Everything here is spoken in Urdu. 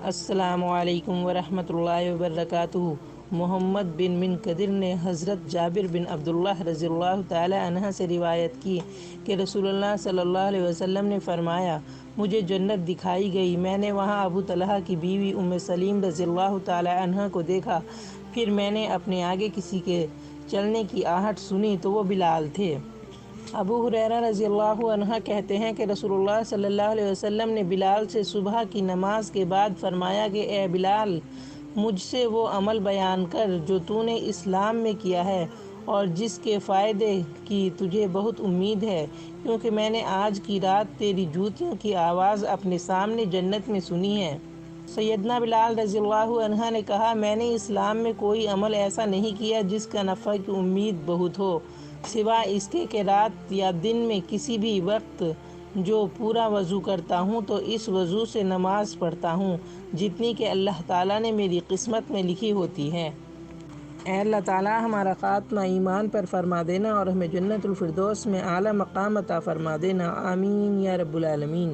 السلام علیکم ورحمۃ اللہ وبرکاتہ۔ محمد بن منکدر نے حضرت جابر بن عبداللہ رضی اللہ تعالی عنہ سے روایت کی کہ رسول اللہ صلی اللہ علیہ وسلم نے فرمایا، مجھے جنت دکھائی گئی، میں نے وہاں ابو طلحہ کی بیوی ام سلیم رضی اللہ تعالی عنہ کو دیکھا، پھر میں نے اپنے آگے کسی کے چلنے کی آہٹ سنی تو وہ بلال تھے۔ ابو ہریرہ رضی اللہ عنہ کہتے ہیں کہ رسول اللہ صلی اللہ علیہ وسلم نے بلال سے صبح کی نماز کے بعد فرمایا کہ اے بلال، مجھ سے وہ عمل بیان کر جو تو نے اسلام میں کیا ہے اور جس کے فائدے کی تجھے بہت امید ہے، کیونکہ میں نے آج کی رات تیری جوتیوں کی آواز اپنے سامنے جنت میں سنی ہے۔ سیدنا بلال رضی اللہ عنہ نے کہا، میں نے اسلام میں کوئی عمل ایسا نہیں کیا جس کا نفع کی امید بہت ہو، سوائے اس کے کہ رات یا دن میں کسی بھی وقت جو پورا وضو کرتا ہوں تو اس وضو سے نماز پڑھتا ہوں جتنی کہ اللہ تعالیٰ نے میری قسمت میں لکھی ہوتی ہے۔ اے اللہ تعالیٰ، ہمارا خاتمہ ایمان پر فرما دینا اور ہمیں جنت الفردوس میں اعلیٰ مقام عطا فرما دینا، آمین یا رب العالمین۔